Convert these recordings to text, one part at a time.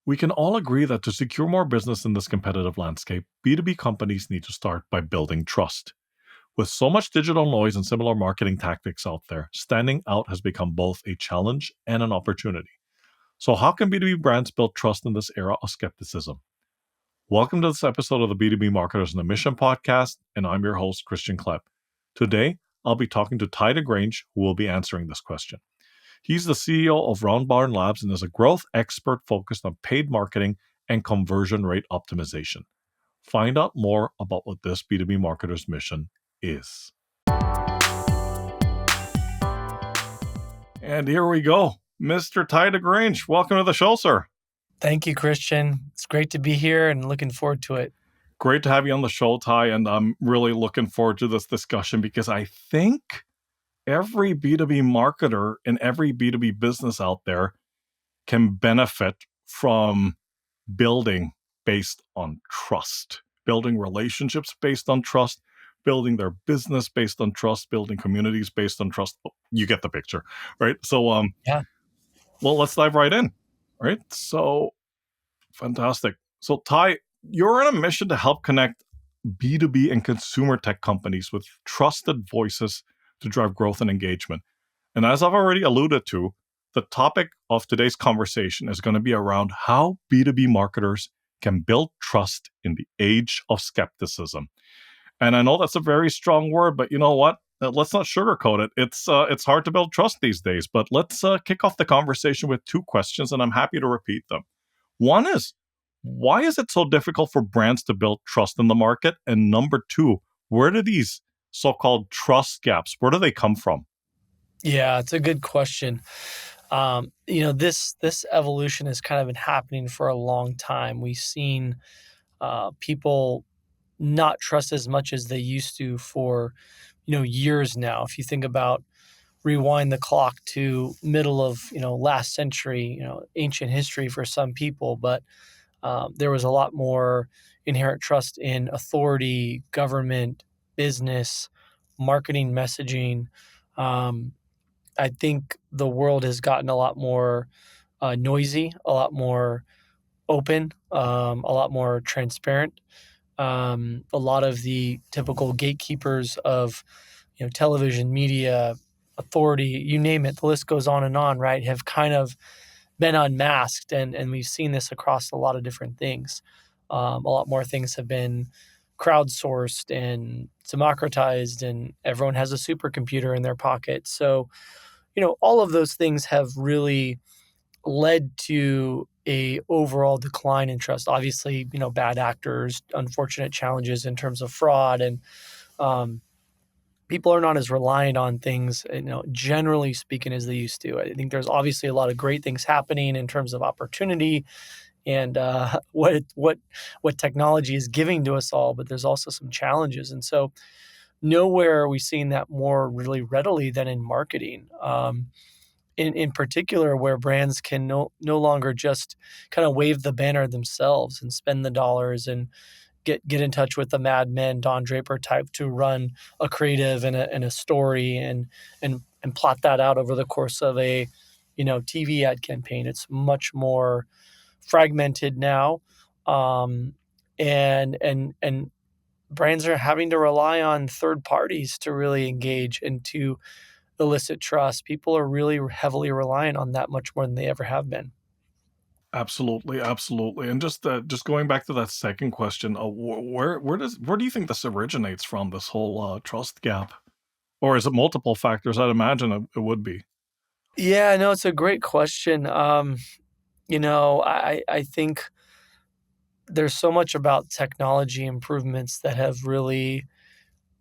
We can all agree that to secure more business in this competitive landscape, B2B companies need to start by building trust. With so much digital noise and similar marketing tactics out there, standing out has become both a challenge and an opportunity. So, how can B2B brands build trust in this era of skepticism? Welcome to this episode of the B2B Marketers in the Mission podcast, and I'm your host, Christian Klepp. Today, I'll be talking to Ty DeGrange, who will be answering this question. He's the CEO of Round Barn Labs and is a growth expert focused on paid marketing and conversion rate optimization. Find out more about what this B2B marketer's mission is. And here we go. Mr. Ty DeGrange, welcome to the show, sir. Thank you, Christian. It's great to be here and looking forward to it. Great to have you on the show, Ty, and I'm really looking forward to this discussion because I think every B2B marketer and every B2B business out there can benefit from building based on trust, building relationships based on trust, building their business based on trust, building communities based on trust. You get the picture, right? So, well, let's dive right in, right? So, fantastic. So, Ty, you're on a mission to help connect B2B and consumer tech companies with trusted voices to drive growth and engagement. And as I've already alluded to, the topic of today's conversation is going to be around how B2B marketers can build trust in the age of skepticism. And I know that's a very strong word, but you know what? Let's not sugarcoat it. It's hard to build trust these days, but let's kick off the conversation with two questions, and I'm happy to repeat them. One is, why is it so difficult for brands to build trust in the market? And number two, where do these so-called trust gaps, where do they come from? Yeah, it's a good question. This evolution has kind of been happening for a long time. We've seen people not trust as much as they used to for, years now. If you think about rewind the clock to middle of, last century, ancient history for some people, but there was a lot more inherent trust in authority, government, business, marketing, messaging. I think the world has gotten a lot more noisy, a lot more open, a lot more transparent. A lot of the typical gatekeepers of, television, media, authority, you name it, the list goes on, right, have kind of been unmasked. And we've seen this across a lot of different things. A lot more things have been crowdsourced and democratized, and everyone has a supercomputer in their pocket. So, all of those things have really led to a overall decline in trust. Obviously, bad actors, unfortunate challenges in terms of fraud, and people are not as reliant on things, generally speaking, as they used to. I think there's obviously a lot of great things happening in terms of opportunity and what technology is giving to us all, but there's also some challenges. And so nowhere are we seeing that more really readily than in marketing. In particular, where brands can no longer just kind of wave the banner themselves and spend the dollars and get in touch with the Mad Men, Don Draper type to run a creative and a story and plot that out over the course of a TV ad campaign. It's much more fragmented now, and brands are having to rely on third parties to really engage and to elicit trust. People are really heavily reliant on that much more than they ever have been. Absolutely, absolutely. And just going back to that second question, where do you think this originates from? This whole trust gap, or is it multiple factors? I'd imagine it would be. Yeah, no, it's a great question. I think there's so much about technology improvements that have really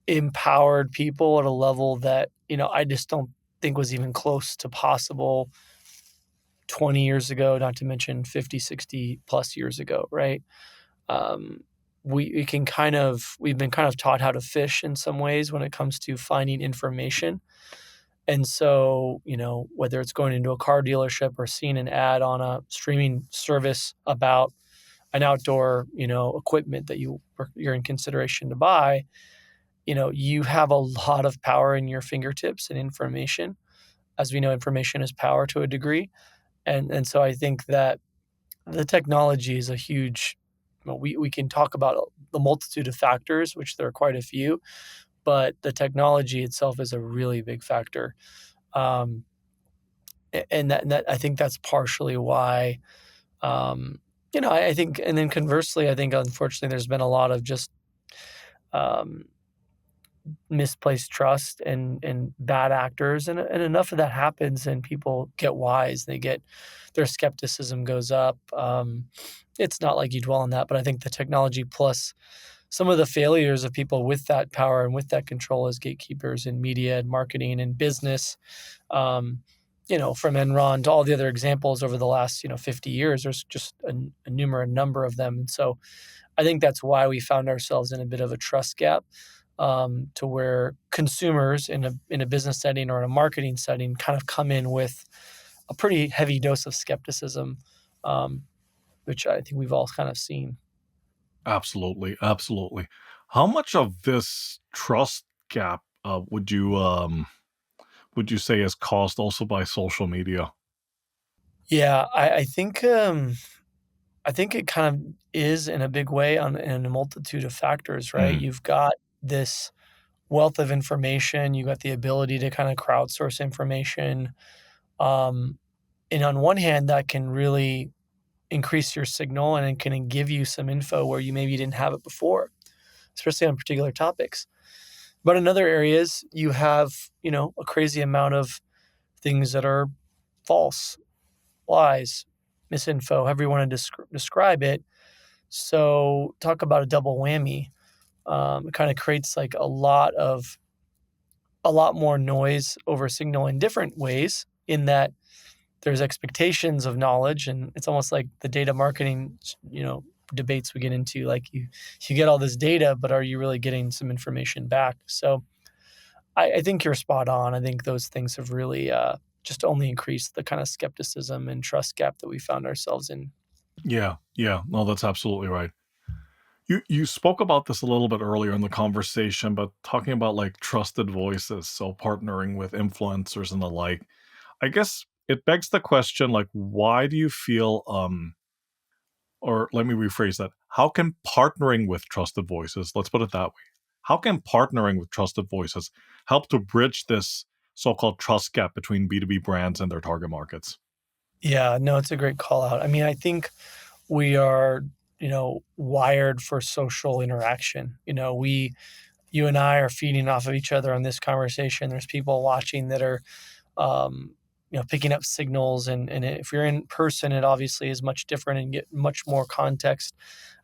empowered people at a level that, I just don't think was even close to possible 20 years ago, not to mention 50, 60 plus years ago, right? Um, we've been kind of taught how to fish in some ways when it comes to finding information. And so, whether it's going into a car dealership or seeing an ad on a streaming service about an outdoor, equipment that you're in consideration to buy, you have a lot of power in your fingertips and information. As we know, information is power to a degree. And so I think that The technology is a huge, well, we can talk about the multitude of factors, which there are quite a few, but the technology itself is a really big factor. Um, and that I think that's partially why, um, I think, and then conversely, I think unfortunately there's been a lot of just um, misplaced trust and bad actors, and enough of that happens, and people get wise. They get their skepticism goes up. It's not like you dwell on that, but I think the technology plus some of the failures of people with that power and with that control as gatekeepers in media and marketing and business, um, from Enron to all the other examples over the last 50 years. There's just a number of them, and so I think that's why we found ourselves in a bit of a trust gap, to where consumers in a business setting or in a marketing setting kind of come in with a pretty heavy dose of skepticism, um, which I think we've all kind of seen. Absolutely, absolutely. How much of this trust gap would you say is caused also by social media? Yeah, I think it kind of is in a big way in a multitude of factors, right? Mm, You've got this wealth of information, you got the ability to kind of crowdsource information. Um, and on one hand, that can really increase your signal and it can give you some info where you maybe didn't have it before, especially on particular topics. But in other areas, you have, a crazy amount of things that are false, lies, misinfo, however you want to describe it. So talk about a double whammy. It kind of creates like a lot more noise over signal in different ways, in that there's expectations of knowledge, and it's almost like the data marketing, debates we get into. Like you get all this data, but are you really getting some information back? So I think you're spot on. I think those things have really just only increased the kind of skepticism and trust gap that we found ourselves in. yeah, yeah. No, that's absolutely right. You spoke about this a little bit earlier in the conversation, but talking about like trusted voices, so partnering with influencers and the like. I guess it begs the question, like, why do you feel or let me rephrase that. How can partnering with trusted voices, let's put it that way. How can partnering with trusted voices help to bridge this so-called trust gap between B2B brands and their target markets? Yeah, no, it's a great call out. I mean, I think we are, wired for social interaction. You and I are feeding off of each other on this conversation. There's people watching that are, um, picking up signals, and if you're in person, it obviously is much different and get much more context.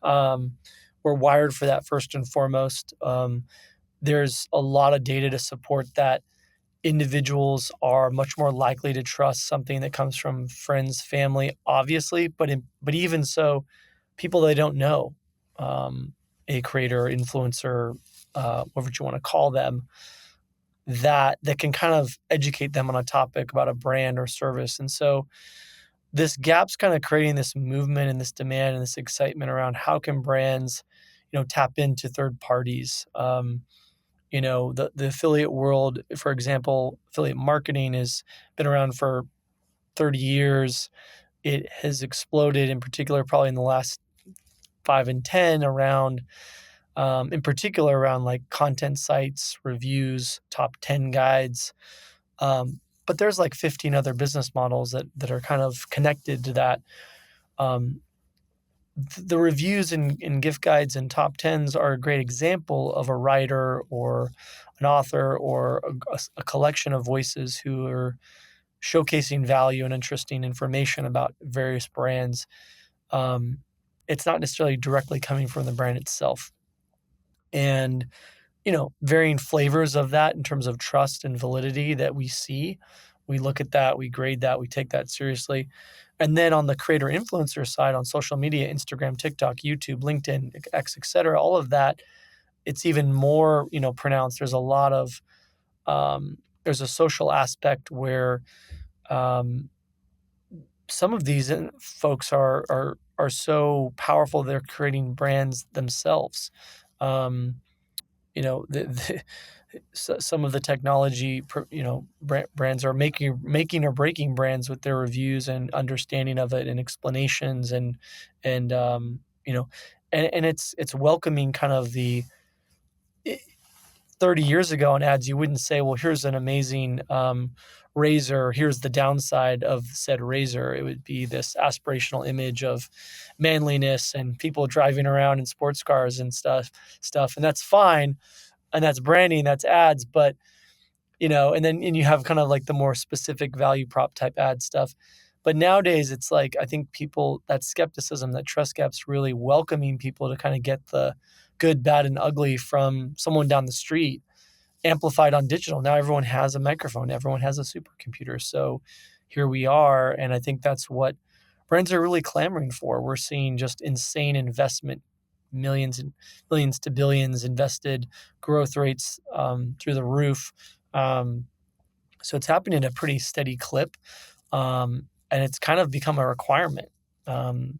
Um, we're wired for that first and foremost. There's a lot of data to support that individuals are much more likely to trust something that comes from friends, family, obviously, but even so, people they don't know, um, a creator, influencer, whatever you want to call them, that can kind of educate them on a topic about a brand or service. And so this gap's kind of creating this movement and this demand and this excitement around how can brands, tap into third parties. The affiliate world, for example, affiliate marketing has been around for 30 years. It has exploded, in particular, probably in the last 5 and 10, around, in particular, around like content sites, reviews, top 10 guides. But there's like 15 other business models that are kind of connected to that. Um, the reviews and gift guides and top tens are a great example of a writer or an author or a collection of voices who are showcasing value and interesting information about various brands. Um, it's not necessarily directly coming from the brand itself. And, varying flavors of that in terms of trust and validity that we see. We look at that, we grade that, we take that seriously. And then on the creator influencer side, on social media, Instagram, TikTok, YouTube, LinkedIn, X, et cetera, all of that, it's even more, pronounced. There's a social aspect where, um, some of these folks are so powerful, they're creating brands themselves. Um, you know, the, some of the technology, brands are making or breaking brands with their reviews and understanding of it and explanations and you know, and it's welcoming kind of the 30 years ago in ads, you wouldn't say, well, here's an amazing razor. Here's the downside of said razor. It would be this aspirational image of manliness and people driving around in sports cars and stuff. And that's fine. And that's branding, that's ads. But, and you have kind of like the more specific value prop type ad stuff. But nowadays it's like, I think people, that skepticism, that trust gap's really welcoming people to kind of get the good, bad, and ugly from someone down the street amplified on digital. Now everyone has a microphone, everyone has a supercomputer. So here we are. And I think that's what brands are really clamoring for. We're seeing just insane investment, millions and millions to billions invested, growth rates through the roof. So it's happening at a pretty steady clip. And it's kind of become a requirement. Um,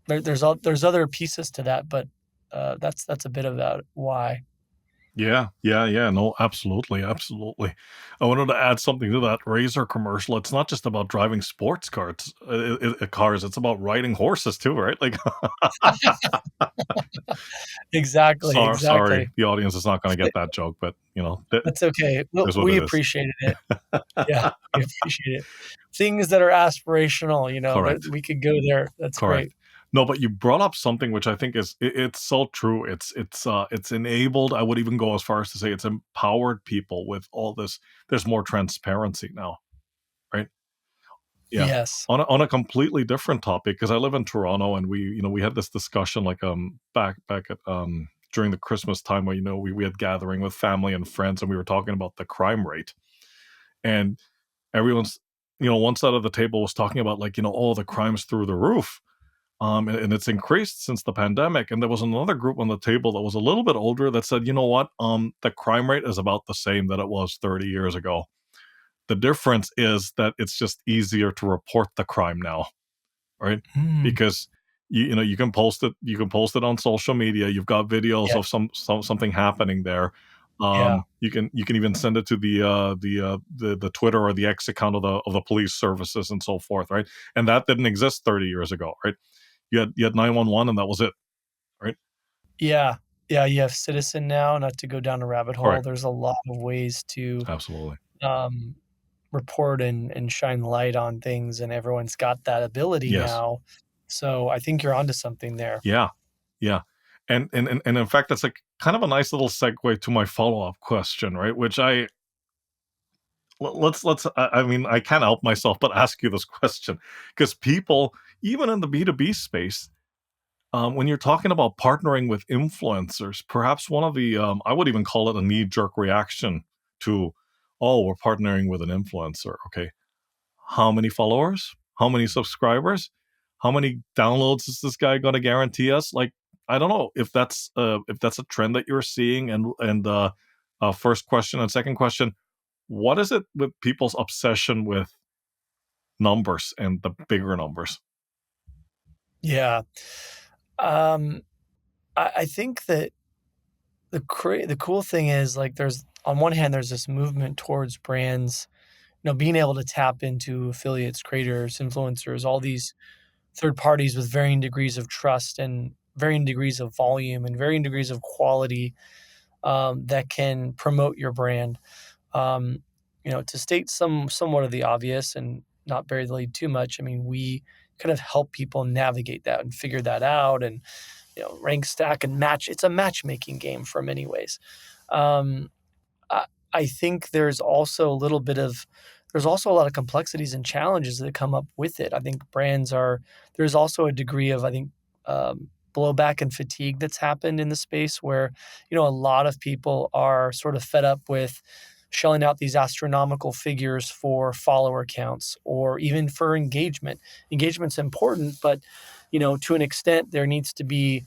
there's other pieces to that, but that's a bit about why. Yeah, yeah, yeah. No, absolutely, absolutely. I wanted to add something to that Razor commercial. It's not just about driving sports cars. It's about riding horses too, right? Like, Exactly, sorry, exactly. the audience is not going to Th get that joke, but that That's okay. Well, is what we it is. appreciated it. Yeah, we appreciate it. Things that are aspirational, that Correct. we could go there. That's great. Correct. No, but you brought up something which I think it's so true. It's enabled. I would even go as far as to say it's empowered people with all this. There's more transparency now, right? Yeah. Yes. On a completely different topic, because I live in Toronto, and we had this discussion like back at during the Christmas time where we had gathering with family and friends, and we were talking about the crime rate, and everyone's one side of the table was talking about like all the crimes through the roof. And it's increased since the pandemic. And there was another group on the table that was a little bit older that said, you know what? The crime rate is about the same that it was 30 years ago. The difference is that it's just easier to report the crime now, right? Mm, Because you can post it on social media. You've got videos yeah, of something happening there. yeah, You can even send it to the Twitter or the X account of the police services and so forth, right? And that didn't exist 30 years ago, right? You had 911 and that was it, right? yeah, yeah, you have Citizen now, not to go down a rabbit hole. Correct. There's a lot of ways to, Absolutely. um, report and shine light on things, and everyone's got that ability Yes. now. So I think you're onto something there. Yeah. Yeah. And in fact, that's like kind of a nice little segue to my follow-up question, right? Which let's I mean, I can't help myself but ask you this question because people, even in the B2B space, when you're talking about partnering with influencers, perhaps one of the I would even call it a knee-jerk reaction to, oh, we're partnering with an influencer. Okay, how many followers? How many subscribers? How many downloads is this guy going to guarantee us? Like, I don't know if that's a trend that you're seeing. And first question and second question: what is it with people's obsession with numbers and the bigger numbers? Yeah. Um, I think that the cool thing is, like, there's on one hand, there's this movement towards brands, being able to tap into affiliates, creators, influencers, all these third parties with varying degrees of trust and varying degrees of volume and varying degrees of quality, that can promote your brand. To state somewhat of the obvious and not bury the lead too much, I mean, we kind of help people navigate that and figure that out and, rank, stack, and match. It's a matchmaking game for many ways. Um, I I think there's also a lot of complexities and challenges that come up with it. I think there's also a degree of, I think, blowback and fatigue that's happened in the space where, a lot of people are sort of fed up with shelling out these astronomical figures for follower counts or even for engagement. Engagement's important, but, to an extent, there needs to be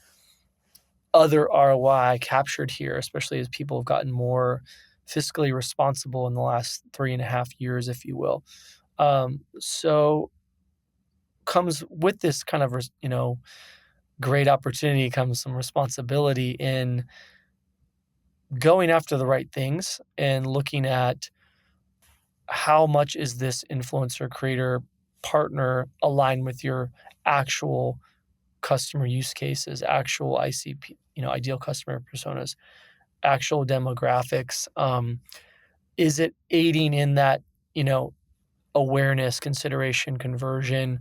other ROI captured here, especially as people have gotten more fiscally responsible in the last 3.5 years, if you will. So comes with this kind of, great opportunity comes some responsibility in going after the right things and looking at how much is this influencer creator partner aligned with your actual customer use cases, actual ICP, ideal customer personas, actual demographics. Is it aiding in that, you know, awareness, consideration, conversion?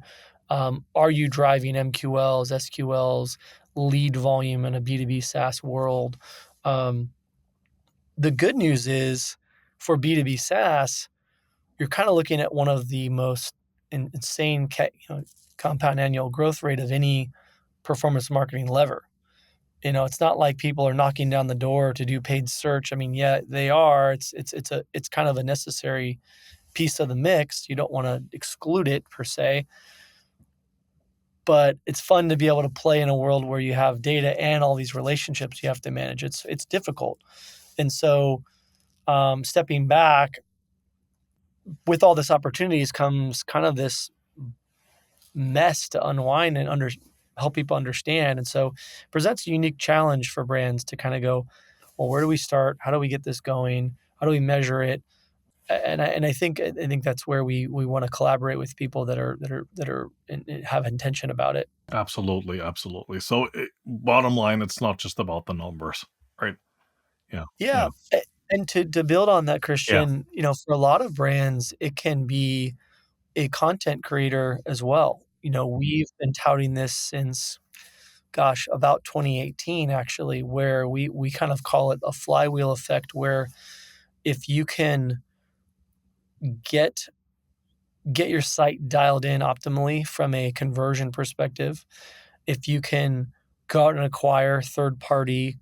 Are you driving MQLs, SQLs, lead volume in a B2B SaaS world? Um, the good news is for B2B SaaS, you're kind of looking at one of the most insane compound annual growth rate of any performance marketing lever. It's not like people are knocking down the door to do paid search. I mean, yeah, they are. It's kind of a necessary piece of the mix. You don't want to exclude it per se, but it's fun to be able to play in a world where you have data and all these relationships you have to manage. It's difficult, and so stepping back with all this opportunities comes kind of this mess to unwind and help people understand. And so it presents a unique challenge for brands to kind of go, well, where do we start? How do we get this going? How do we measure it? And I think that's where we want to collaborate with people that have intention about it. Absolutely, absolutely. So, bottom line, it's not just about the numbers, right? Yeah, Yeah. yeah, And to build on that, yeah, Christian, for a lot of brands, it can be a content creator as well. We've been touting this since, gosh, about 2018, actually, where we kind of call it a flywheel effect, where if you can get get your site dialed in optimally from a conversion perspective, if you can go out and acquire third party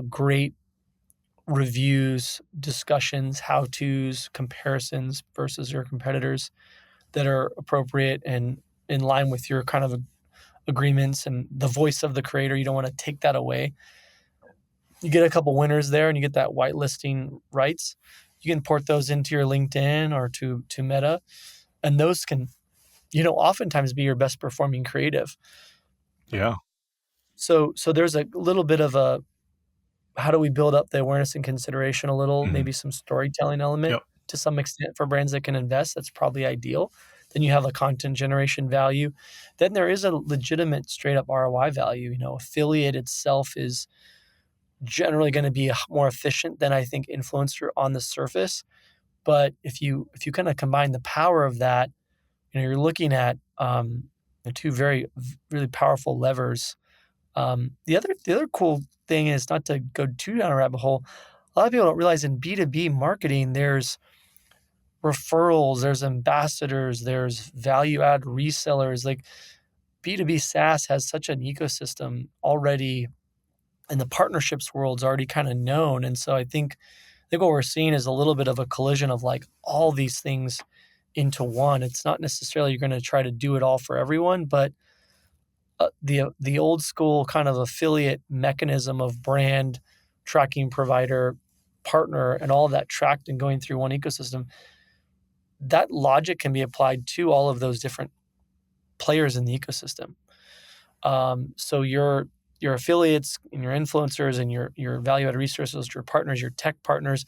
great reviews, discussions, how to's, comparisons versus your competitors that are appropriate and in line with your kind of agreements and the voice of the creator. You don't want to take that away. You get a couple winners there and you get that whitelisting rights. You can port those into your LinkedIn or to Meta, and those can, oftentimes be your best performing creative. yeah. So there's a little bit of a, how do we build up the awareness and consideration a little, Mhm. maybe some storytelling element Yep. to some extent for brands that can invest. That's probably ideal. Then you have a content generation value. Then there is a legitimate straight up ROI value. Affiliate itself is generally going to be more efficient than I think influencer on the surface. But if you kind of combine the power of that, you're looking at two really powerful levers. The other cool thing is, not to go too down a rabbit hole, a lot of people don't realize in B2B marketing, there's referrals, there's ambassadors, there's value add resellers. Like B2B SaaS has such an ecosystem already, and the partnerships world's already kind of known. And so I think what we're seeing is a little bit of a collision of like all these things into one. It's not necessarily you're going to try to do it all for everyone, but the old school kind of affiliate mechanism of brand tracking provider partner and all of that tracked and going through one ecosystem, that logic can be applied to all of those different players in the ecosystem. So your affiliates and your influencers and your value added resources, your partners, your tech partners,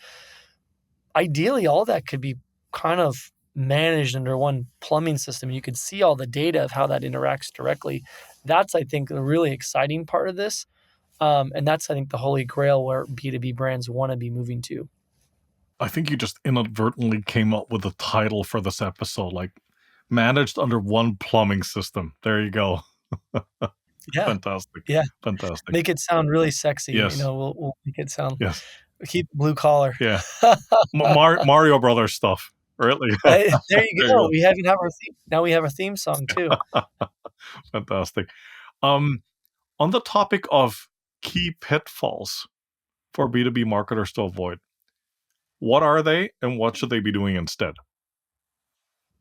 ideally all that could be kind of managed under one plumbing system. You could see all the data of how that interacts directly. That's, I think, the really exciting part of this. And that's, I think, the holy grail where B2B brands want to be moving to. I think you just inadvertently came up with a title for this episode, like managed under one plumbing system. There you go. Yeah. Fantastic. Yeah. Fantastic. Make it sound really sexy. Yes. We'll make it sound, Yes. keep it blue collar. Yeah. Mario Brothers stuff. Really? There you There you go. go. We even have our theme. Now we have our theme song too. Fantastic. Um, on the topic of key pitfalls for B2B marketers to avoid, what are they and what should they be doing instead?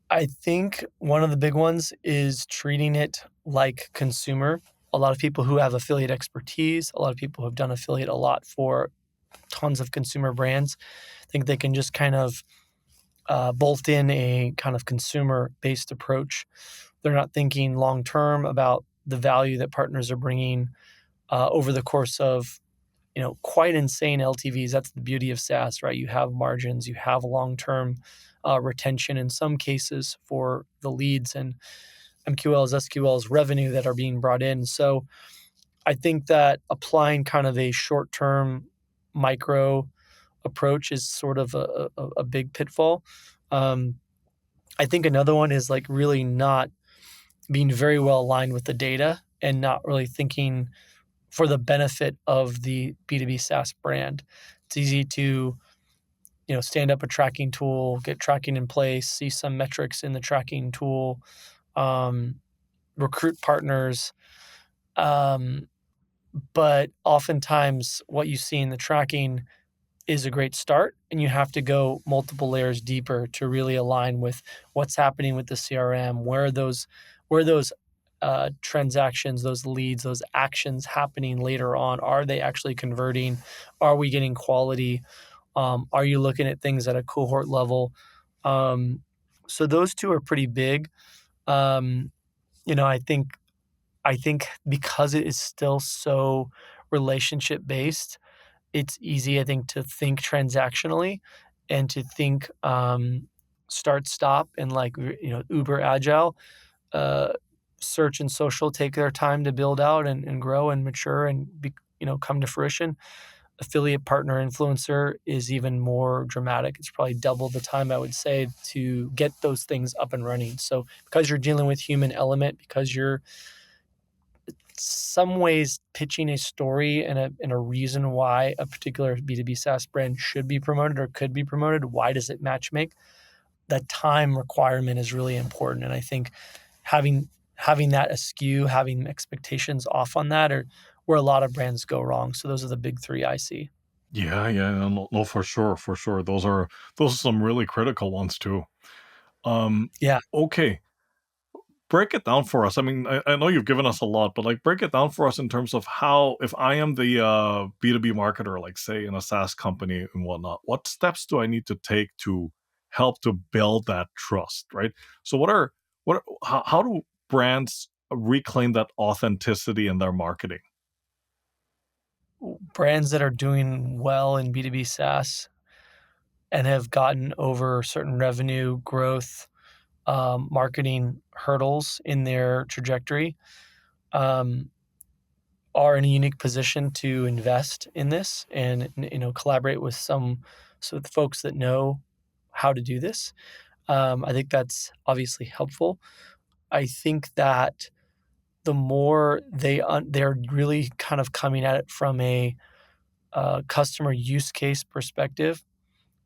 I think one of the big ones is treating it like consumer. A lot of people who have affiliate expertise, a lot of people who have done affiliate a lot for tons of consumer brands, think they can just kind of bolt in a kind of consumer based approach. They're not thinking long term about the value that partners are bringing over the course of quite insane LTVs. That's the beauty of SaaS, right? You have margins, you have long-term retention in some cases for the leads and MQLs, SQLs, revenue that are being brought in. So I think that applying kind of a short-term micro approach is sort of a big pitfall. Um, I think another one is like really not being very well aligned with the data and not really thinking for the benefit of the B2B SaaS brand. It's easy to, stand up a tracking tool, get tracking in place, see some metrics in the tracking tool, um, recruit partners. Um, but oftentimes what you see in the tracking is a great start, and you have to go multiple layers deeper to really align with what's happening with the CRM. Where those transactions, those leads, those actions happening later on? Are they actually converting? Are we getting quality? Are you looking at things at a cohort level? Um, so those two are pretty big. Um, you know, I think because it is still so relationship based, it's easy, I think, to think transactionally and to think start stop and like uber agile. Uh, Search and social take their time to build out and grow and mature and come to fruition. Affiliate partner influencer is even more dramatic. It's probably double the time, I would say, to get those things up and running. So because you're dealing with human element, because you're some ways pitching a story and a reason why a particular B2B SaaS brand should be promoted or could be promoted. Why does it match make? That time requirement is really important. And I think having having that askew, having expectations off on that are where a lot of brands go wrong. So those are the big three I see. Yeah, yeah, no, no, no, for sure, for sure. Those are some really critical ones too. Um, Yeah. okay, break it down for us. I mean, I know you've given us a lot, but like break it down for us in terms of how, if I am the B2B marketer, like say in a SaaS company and whatnot, what steps do I need to take to help to build that trust, right? So how do brands reclaim that authenticity in their marketing? Brands that are doing well in B2B SaaS and have gotten over certain revenue growth, marketing hurdles in their trajectory, um, are in a unique position to invest in this and collaborate with the folks that know how to do this. I think that's obviously helpful. I think that the more they're really kind of coming at it from a customer use case perspective.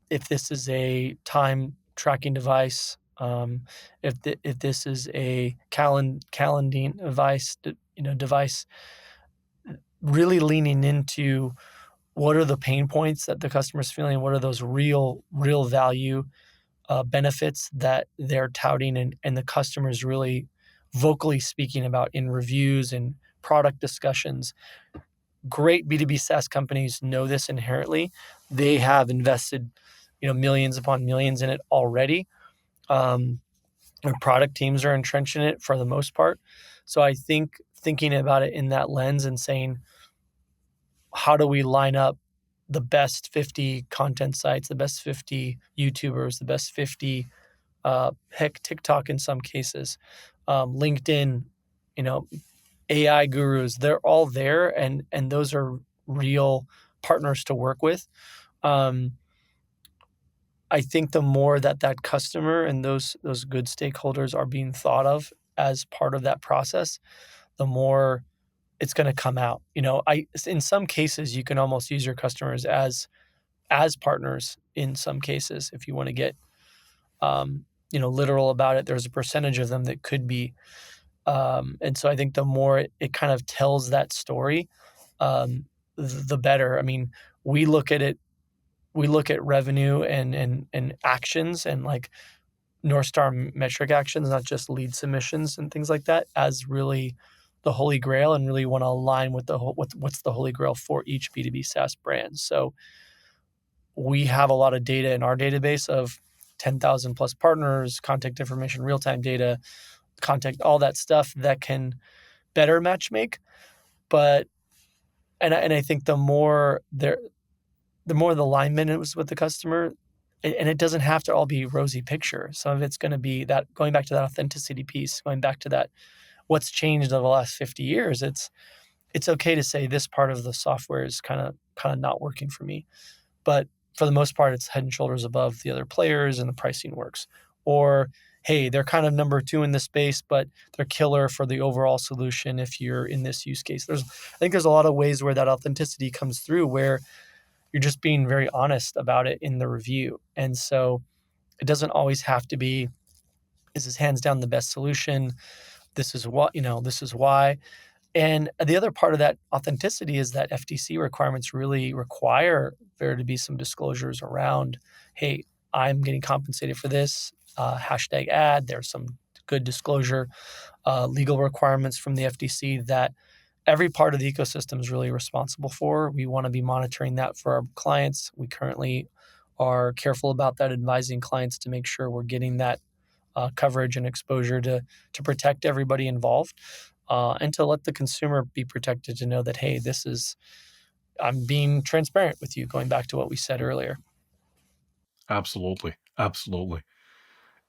If this is a time tracking device, if this is a calendaring device, really leaning into what are the pain points that the customer's feeling, what are those real value benefits that they're touting and the customer's really vocally speaking about in reviews and product discussions. Great B2B SaaS companies know this inherently. They have invested, millions upon millions in it already. Um, their product teams are entrenched in it for the most part. So I think thinking about it in that lens and saying, how do we line up the best 50 content sites, the best 50 YouTubers, the best 50, heck, TikTok in some cases, LinkedIn, you know, AI gurus, they're all there, and those are real partners to work with. Um, I think the more that customer and those good stakeholders are being thought of as part of that process, the more it's going to come out. In some cases you can almost use your customers as partners. In some cases, if you want to get literal about it, there's a percentage of them that could be. And so I think the more it kind of tells that story, the better. I mean, we look at it, we look at revenue and actions and like North Star metric actions, not just lead submissions and things like that, as really the holy grail, and really want to align with what's the holy grail for each B2B SaaS brand. So we have a lot of data in our database of 10,000 plus partners, contact information, real-time data, contact, all that stuff that can better matchmake. But And I think the more the alignment is with the customer, and it doesn't have to all be rosy picture. Some of it's going to be that, going back to that authenticity piece, going back to that what's changed over the last 50 years. It's okay to say this part of the software is kind of not working for me, but for the most part, it's head and shoulders above the other players and the pricing works. Or, hey, they're kind of number two in this space, but they're killer for the overall solution if you're in this use case. I think there's a lot of ways where that authenticity comes through, where you're just being very honest about it in the review. And so it doesn't always have to be, this is hands down the best solution. This is what, this is why. And the other part of that authenticity is that FTC requirements really require there to be some disclosures around, hey, I'm getting compensated for this, hashtag ad. There's some good disclosure, legal requirements from the FTC that every part of the ecosystem is really responsible for. We want to be monitoring that for our clients. We currently are careful about that, advising clients to make sure we're getting that coverage and exposure to protect everybody involved, and to let the consumer be protected to know that, hey, I'm being transparent with you. Going back to what we said earlier. Absolutely. Absolutely.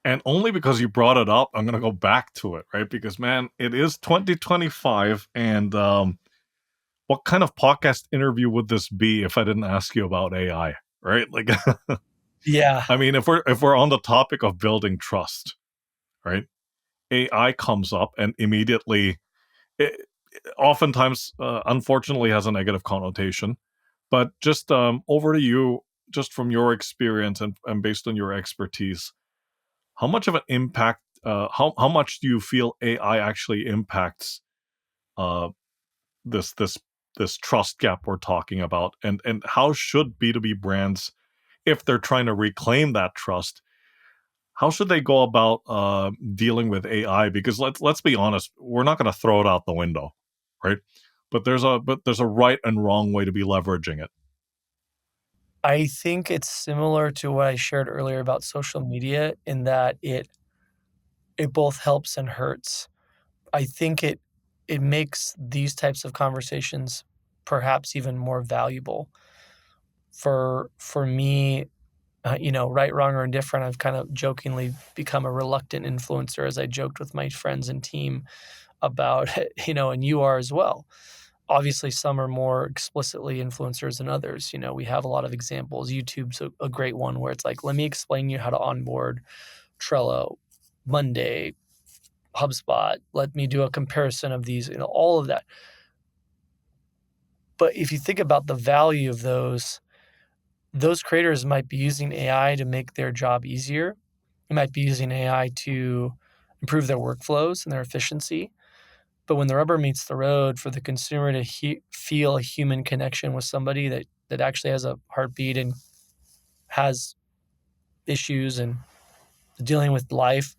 And only because you brought it up, I'm gonna go back to it, right? Because man, it is 2025, and what kind of podcast interview would this be if I didn't ask you about AI, right? Like, Yeah, I mean, if we're on the topic of building trust, right? AI comes up, and immediately, it, oftentimes, unfortunately, has a negative connotation. But just over to you, just from your experience and based on your expertise, how much of an impact? How much do you feel AI actually impacts uh, this this this trust gap we're talking about, and how should B2B brands, if they're trying to reclaim that trust, how should they go about dealing with AI? Because let's be honest, we're not going to throw it out the window, right? But there's a right and wrong way to be leveraging it. I think it's similar to what I shared earlier about social media in that it both helps and hurts. I think it makes these types of conversations perhaps even more valuable. For me, right, wrong, or indifferent, I've kind of jokingly become a reluctant influencer, as I joked with my friends and team about, and you are as well. Obviously, some are more explicitly influencers than others. We have a lot of examples. YouTube's a great one where it's like, let me explain you how to onboard Trello, Monday, HubSpot. Let me do a comparison of these, all of that. But if you think about the value of those creators might be using AI to make their job easier. They might be using AI to improve their workflows and their efficiency. But when the rubber meets the road, for the consumer to feel a human connection with somebody that actually has a heartbeat and has issues and dealing with life,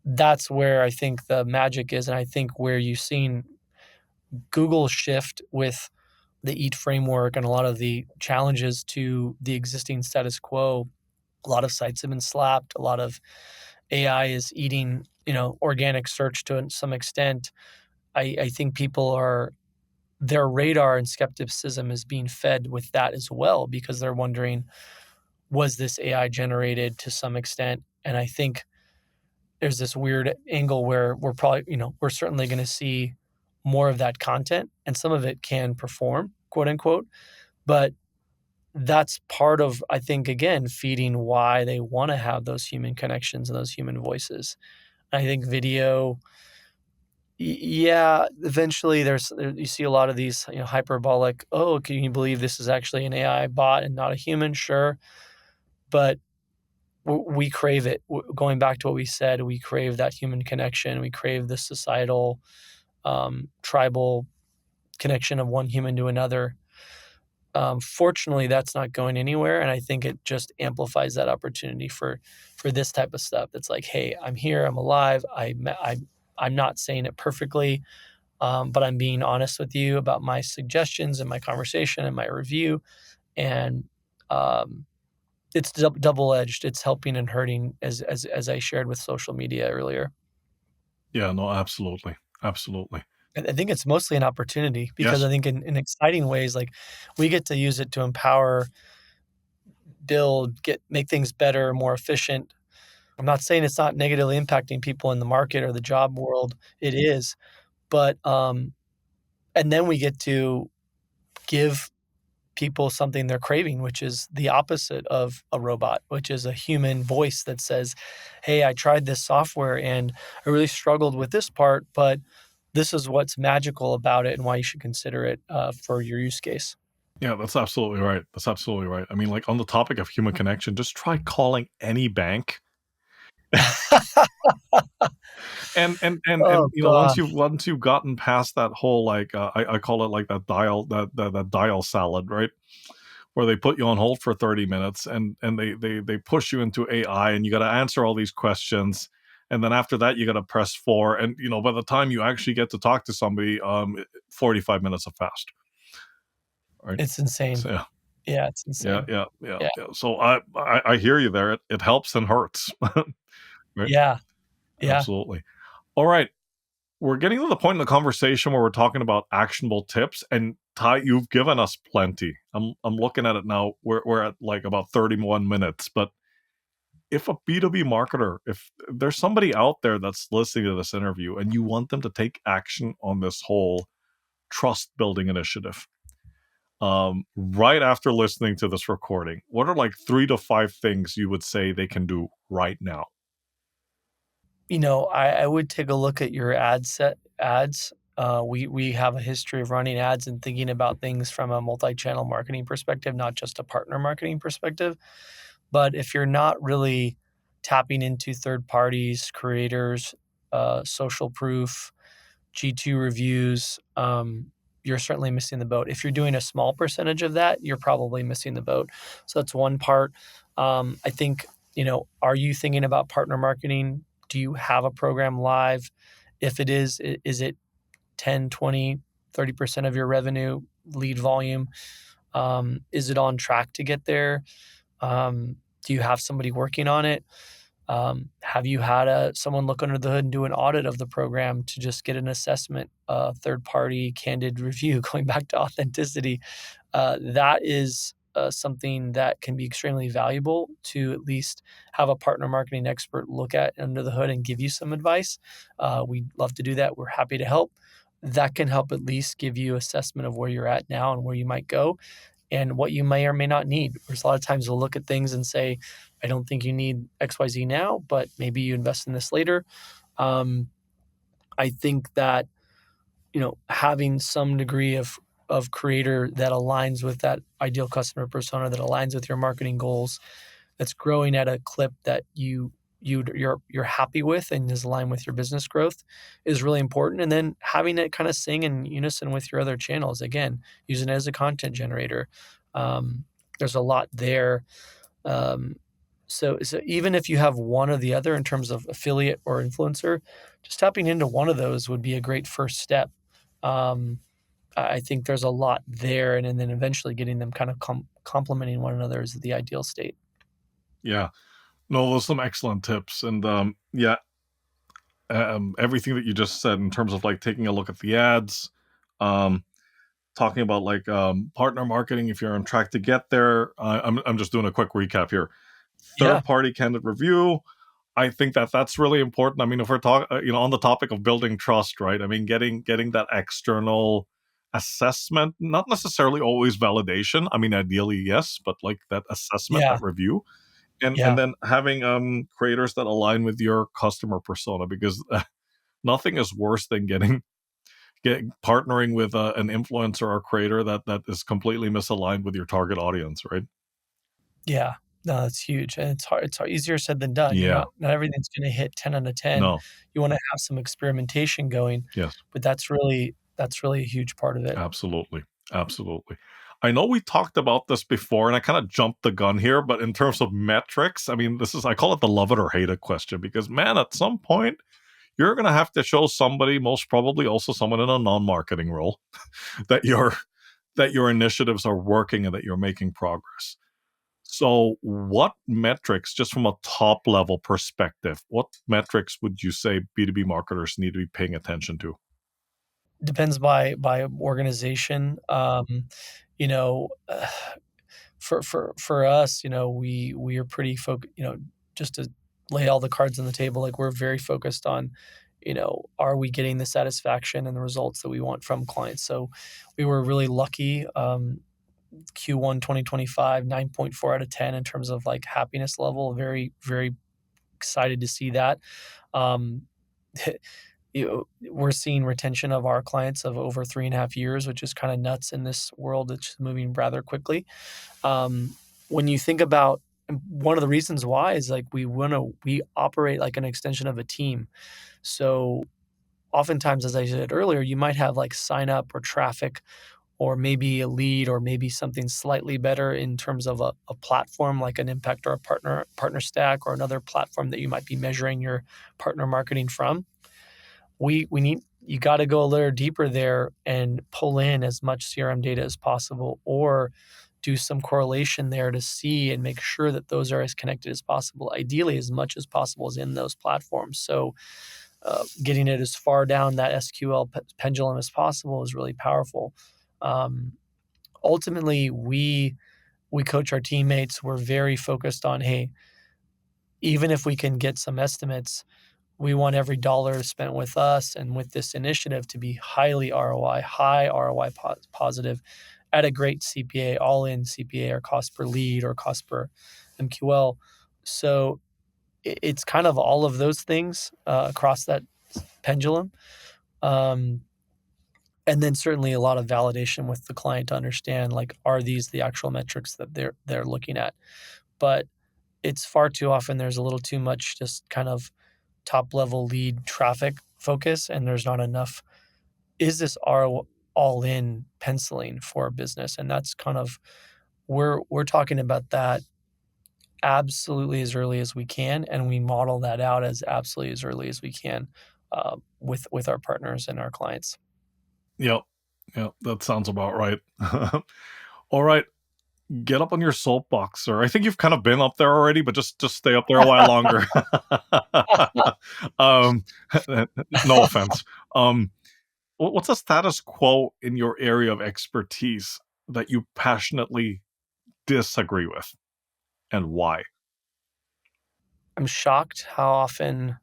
that's where I think the magic is. And I think where you've seen Google shift with the EAT framework and a lot of the challenges to the existing status quo. A lot of sites have been slapped. A lot of AI is eating, organic search to some extent. I think their radar and skepticism is being fed with that as well, because they're wondering, was this AI generated to some extent? And I think there's this weird angle where we're certainly going to see more of that content, and some of it can perform, quote unquote. But that's part of, I think, again, feeding why they want to have those human connections and those human voices. I think video, yeah, eventually you see a lot of these, hyperbolic, oh, can you believe this is actually an AI bot and not a human? Sure. But we crave it. Going back to what we said, we crave that human connection. We crave the societal, tribal connection of one human to another. Fortunately, that's not going anywhere, and I think it just amplifies that opportunity for this type of stuff. That's like, hey, I'm here, I'm alive. I'm not saying it perfectly, but I'm being honest with you about my suggestions and my conversation and my review, and it's double edged. It's helping and hurting, as I shared with social media earlier. Yeah, no, absolutely, absolutely. I think it's mostly an opportunity because I Yes. think in exciting ways, like, we get to use it to empower, build, make things better, more efficient. I'm not saying it's not negatively impacting people in the market or the job world. It is, but, and then we get to give people something they're craving, which is the opposite of a robot, which is a human voice that says, "Hey, I tried this software and I really struggled with this part, but this is what's magical about it and why you should consider it for your use case." Yeah, that's absolutely right. That's absolutely right. I mean, like, on the topic of human connection, just try calling any bank. Oh You know, gosh, once you've gotten past that whole, like, I call it, like, that dial salad, right? Where they put you on hold for 30 minutes, and they push you into AI, and you gotta answer all these questions, and then after that, you gotta press 4, and, you know, by the time you actually get to talk to somebody, 45 minutes have passed, right? it's insane. So, yeah. Yeah, it's Yeah, insane. yeah, yeah, Yeah, yeah. So I hear you there. It helps and hurts, right? yeah, yeah. Absolutely. All right. We're getting to the point in the conversation where we're talking about actionable tips, and Ty, you've given us plenty. I'm looking at it now. We're at like about 31 minutes. But if a B2B marketer, if there's somebody out there that's listening to this interview and you want them to take action on this whole trust building initiative, right after listening to this recording, what are like 3 to 5 things you would say they can do right now? I would take a look at your ads. We have a history of running ads and thinking about things from a multi-channel marketing perspective, not just a partner marketing perspective. But if you're not really tapping into third parties, creators, social proof, G2 reviews, you're certainly missing the boat. If you're doing a small percentage of that, you're probably missing the boat. So that's one part. I think, are you thinking about partner marketing? Do you have a program live? If it is it 10, 20, 30% of your revenue lead volume? Is it on track to get there? Do you have somebody working on it? Have you had someone look under the hood and do an audit of the program to just get an assessment, third party candid review, going back to authenticity? That is something that can be extremely valuable to at least have a partner marketing expert look at under the hood and give you some advice. We'd love to do that. We're happy to help. That can help at least give you assessment of where you're at now and where you might go and what you may or may not need. There's a lot of times we'll look at things and say, I don't think you need XYZ now, but maybe you invest in this later. Um, I think that, having some degree of creator that aligns with that ideal customer persona, that aligns with your marketing goals, that's growing at a clip that you're happy with and is aligned with your business growth is really important. And then having it kind of sing in unison with your other channels. Again, using it as a content generator. Um, there's a lot there. Um, so even if you have one or the other in terms of affiliate or influencer, just tapping into one of those would be a great first step. Um, I think there's a lot there, and then eventually getting them kind of complementing one another is the ideal state. Yeah. No, those are some excellent tips. And yeah, everything that you just said in terms of like taking a look at the ads, um, talking about like partner marketing if you're on track to get there. I'm just doing a quick recap here. Yeah, Third party candid review. I think that that's really important. I mean, if we're talking, on the topic of building trust, right? I mean, getting that external assessment, not necessarily always validation. I mean, ideally, yes, but like that assessment, yeah, that review, and yeah. then having creators that align with your customer persona, because nothing is worse than partnering with an influencer or creator that is completely misaligned with your target audience, right? Yeah. No, that's huge, and it's easier said than done. You're Yeah. not everything's gonna hit 10 out of 10. No. You wanna have some experimentation going, Yes. but that's really a huge part of it. Absolutely. Absolutely. I know we talked about this before and I kind of jumped the gun here, but in terms of metrics, I mean, I call it the love it or hate it question because, man, at some point, you're going to have to show somebody, most probably also someone in a non marketing role, that your initiatives are working and that you're making progress. So, what metrics, just from a top level perspective, what metrics would you say B2B marketers need to be paying attention to? Depends by organization. You know, for us, we are pretty just to lay all the cards on the table, like we're very focused on, are we getting the satisfaction and the results that we want from clients? So we were really lucky. Q1 2025, 9.4 out of 10 in terms of like happiness level. Very, very excited to see that. Um, we're seeing retention of our clients of over 3.5 years, which is kind of nuts in this world that's moving rather quickly. When you think about, one of the reasons why is like we operate like an extension of a team. So oftentimes, as I said earlier, you might have like sign up or traffic or maybe a lead or maybe something slightly better in terms of a platform like an impact or a partner stack or another platform that you might be measuring your partner marketing from. We need You got to go a little deeper there and pull in as much CRM data as possible, or do some correlation there to see and make sure that those are as connected as possible. Ideally, as much as possible is in those platforms. So, getting it as far down that SQL pendulum as possible is really powerful. Um, Ultimately, we coach our teammates. We're very focused on, hey, even if we can get some estimates, we want every dollar spent with us and with this initiative to be highly ROI, high ROI positive at a great CPA, all in CPA or cost per lead or cost per MQL. So it's kind of all of those things across that pendulum. Um, and then certainly a lot of validation with the client to understand, like, are these the actual metrics that they're looking at? But it's far too often there's a little too much just kind of top level lead traffic focus, and there's not enough. Is this our all in penciling for a business? And that's kind of, we're talking about that absolutely as early as we can, and we model that out as absolutely as early as we can with our partners and our clients. Yep. Yep. That sounds about right. All right. Get up on your soapbox, sir. I think you've kind of been up there already, but just stay up there a while longer. um, no offense. Um, what's the status quo in your area of expertise that you passionately disagree with, and why? I'm shocked how often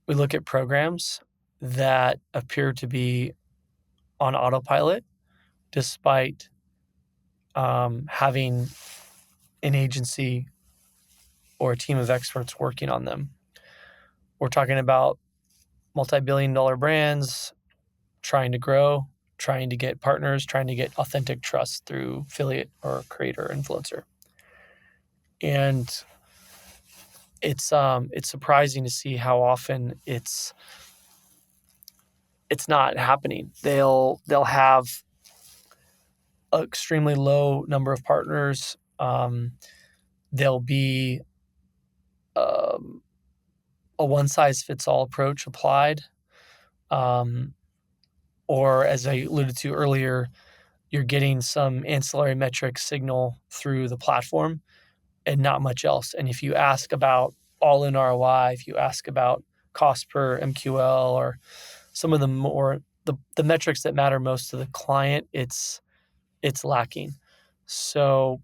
we look at programs that appear to be on autopilot despite having an agency or a team of experts working on them. We're talking about multi-billion-dollar brands trying to grow, trying to get partners, trying to get authentic trust through affiliate or creator influencer. And it's surprising to see how often it's not happening. They'll have an extremely low number of partners. There'll be um, a one size fits all approach applied. Um, or as I alluded to earlier, you're getting some ancillary metric signal through the platform and not much else. And if you ask about all in ROI, if you ask about cost per MQL or some of the more the metrics that matter most to the client, it's lacking. So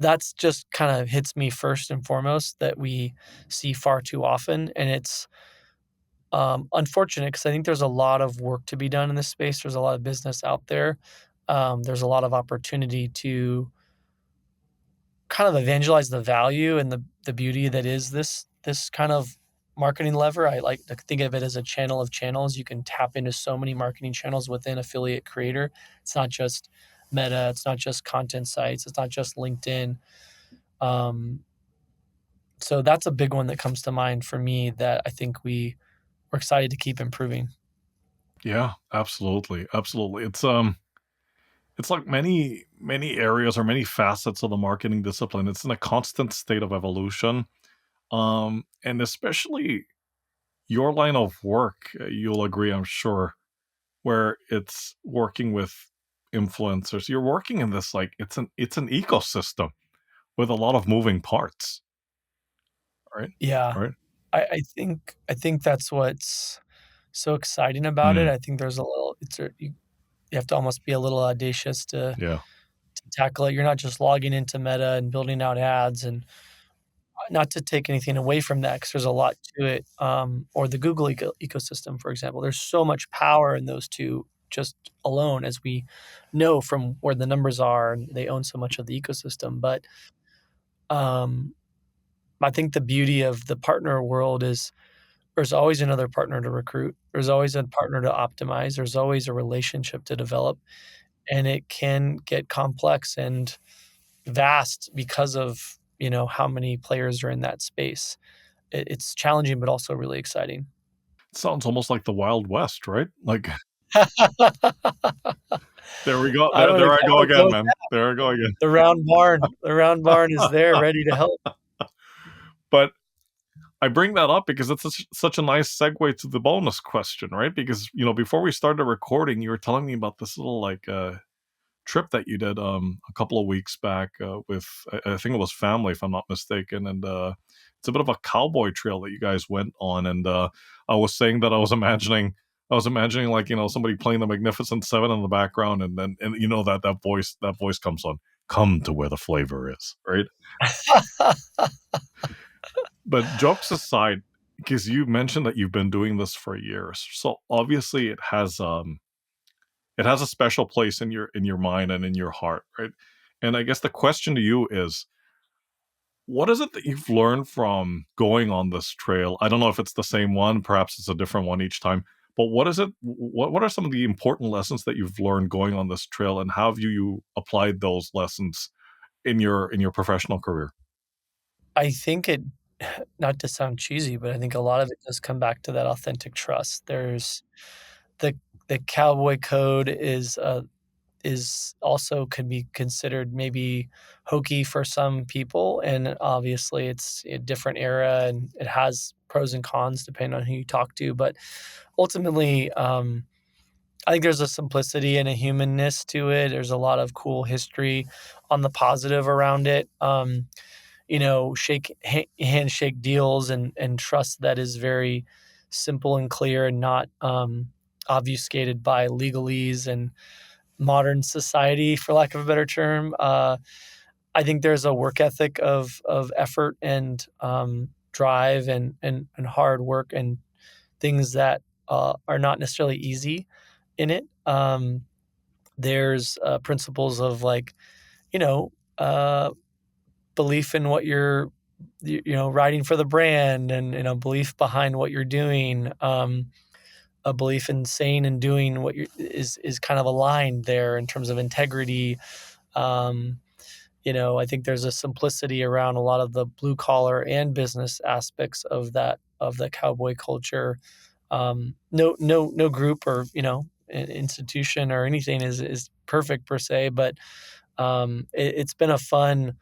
that's just kind of hits me first and foremost that we see far too often. And it's unfortunate because I think there's a lot of work to be done in this space. There's a lot of business out there. There's a lot of opportunity to kind of evangelize the value and the beauty that is this kind of marketing lever. I like to think of it as a channel of channels. You can tap into so many marketing channels within affiliate creator. It's not just Meta. It's not just content sites. It's not just LinkedIn. Um, so that's a big one that comes to mind for me that I think we're excited to keep improving. Yeah, absolutely, absolutely. It's like many areas or many facets of the marketing discipline. It's in a constant state of evolution. And especially your line of work, you'll agree, I'm sure, where it's working with influencers. You're working in this like it's an ecosystem with a lot of moving parts, right? Yeah, Right? I think that's what's so exciting about it. Mm, I think there's a little it's a you have to almost be a little audacious yeah. to tackle it. You're not just logging into Meta and building out ads and not to take anything away from that, because there's a lot to it, or the Google ecosystem, for example. There's so much power in those 2 just alone, as we know from where the numbers are, and they own so much of the ecosystem, but, um, I think the beauty of the partner world is there's always another partner to recruit, there's always a partner to optimize, there's always a relationship to develop, and it can get complex and vast because of, how many players are in that space. It's challenging, but also really exciting. Sounds almost like the Wild West, right? Like, there we go. I don't There think I I go would go again, with man. that. There I go again. The round barn is there ready to help. But I bring that up because it's such a nice segue to the bonus question, right? Because, before we started recording, you were telling me about this little, like, trip that you did, a couple of weeks back, with I think it was family, if I'm not mistaken, and, it's a bit of a cowboy trail that you guys went on, and, I was saying that I was imagining, like, somebody playing the Magnificent Seven in the background, and then that voice comes on, "Come to where the flavor is," right? But jokes aside, because you mentioned that you've been doing this for years, so obviously it has a special place in your mind and in your heart, right? And I guess the question to you is, what is it that you've learned from going on this trail? I don't know if it's the same one, perhaps it's a different one each time. But what is it? What are some of the important lessons that you've learned going on this trail, and how have you applied those lessons in your professional career? I think it not to sound cheesy, but I think a lot of it does come back to that authentic trust. There's the the cowboy code is also can be considered maybe hokey for some people, and obviously it's a different era and it has pros and cons depending on who you talk to, but ultimately, I think there's a simplicity and a humanness to it. There's a lot of cool history on the positive around it. Handshake deals and trust that is very simple and clear and not obfuscated by legalese and modern society, for lack of a better term. I think there's a work ethic of effort and drive and hard work and things that are not necessarily easy in it. There's principles of like, you know, uh, belief in what you're writing for the brand, and belief behind what you're doing. A belief in saying and doing what is kind of aligned there in terms of integrity. Um, I think there's a simplicity around a lot of the blue collar and business aspects of the cowboy culture. No group or institution or anything is perfect per se, but it's been a fun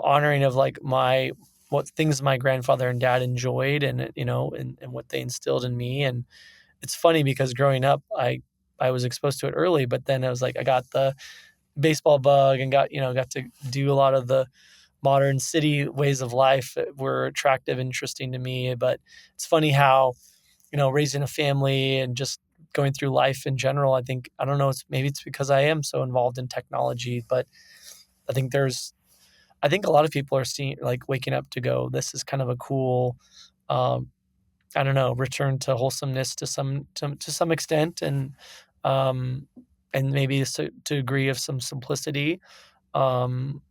honoring of like my what things my grandfather and dad enjoyed, and and what they instilled in me. And it's funny because growing up, I was exposed to it early, but then I was like I got the baseball bug and got to do a lot of the modern city ways of life that were attractive, interesting to me. But it's funny how raising a family and just going through life in general, I don't know, maybe it's because I am so involved in technology, but I think there's I think a lot of people are seeing like waking up to go, this is kind of a cool, um, I don't know, return to wholesomeness to some extent, um, and maybe to a degree of some simplicity. Um,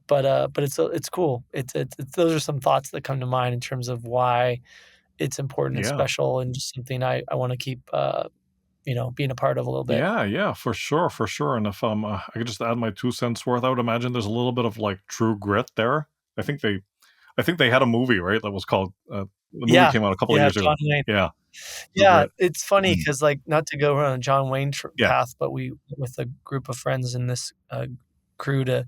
but it's cool. It's those are some thoughts that come to mind in terms of why it's important and Yeah. special and just something I want to keep being a part of a little bit. Yeah, yeah, for sure, for sure. And if I could just add my 2 cents worth, I would imagine there's a little bit of like True Grit there. I think they, I think they had a movie, right? That was called. The movie Yeah, came out a couple of yeah, years John ago. Wayne. Yeah, True Yeah, Grit. it's funny Mm, because, like, not to go on a John Wayne yeah, path, but we with a group of friends in this, crew to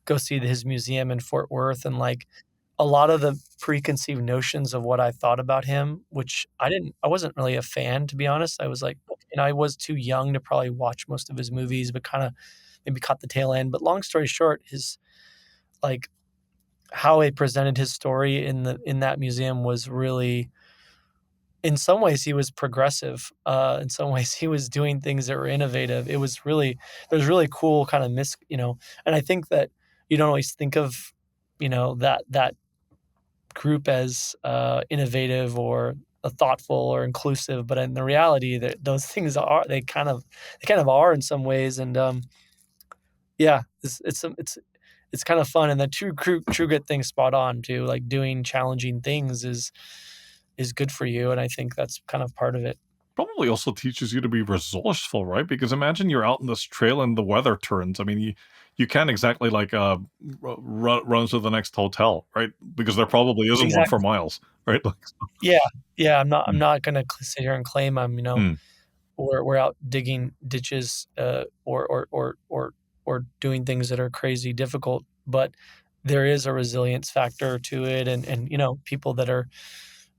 go see his museum in Fort Worth, and, like, a lot of the preconceived notions of what I thought about him, which I wasn't really a fan, to be honest. I was like and I was too young to probably watch most of his movies, but kinda maybe caught the tail end. But long story short, like, how he presented his story in that museum was really in some ways he was progressive. In some ways he was doing things that were innovative. It was really there's really cool kind of and I think that you don't always think of, that group as innovative or thoughtful or inclusive, but in the reality that those things are they kind of are in some ways. And yeah, it's kind of fun, and the true good thing spot on too. Like doing challenging things is good for you, and I think that's kind of part of it. Probably also teaches you to be resourceful, right? Because imagine you're out in this trail and the weather turns. I mean, you can't exactly like run to the next hotel, right? Because there probably isn't one for Exactly. miles, right? Like, Yeah, yeah. I'm mm, not gonna sit here and claim mm, we're out digging ditches, or doing things that are crazy difficult, but there is a resilience factor to it, and people that are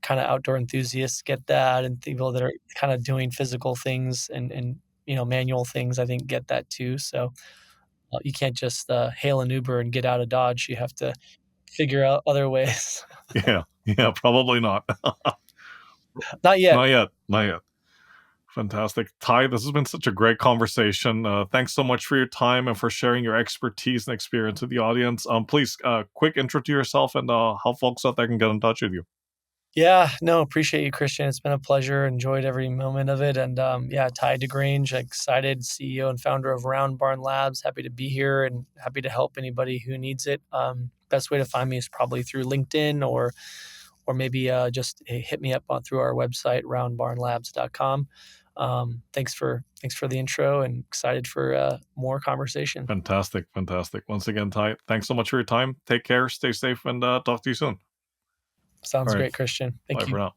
kinda outdoor enthusiasts get that, and people that are kinda doing physical things and manual things, I think, get that too. So, you can't just, hail an Uber and get out of Dodge, you have to figure out other ways. yeah, yeah, probably not. Not yet. Not yet, not yet. Fantastic. Ty, this has been such a great conversation. Thanks so much for your time and for sharing your expertise and experience with the audience. Please, quick intro to yourself and how folks out there can get in touch with you. Yeah, no, appreciate you, Christian. It's been a pleasure. Enjoyed every moment of it. And yeah, Ty DeGrange, excited CEO and founder of Round Barn Labs. Happy to be here and happy to help anybody who needs it. Best way to find me is probably through LinkedIn or maybe just hit me up through our website, roundbarnlabs.com. Thanks for the intro, and excited for more conversation. Fantastic, fantastic. Once again, Ty, thanks so much for your time. Take care, stay safe, and talk to you soon. All Sounds right, great, Christian. bye Thank for you. now.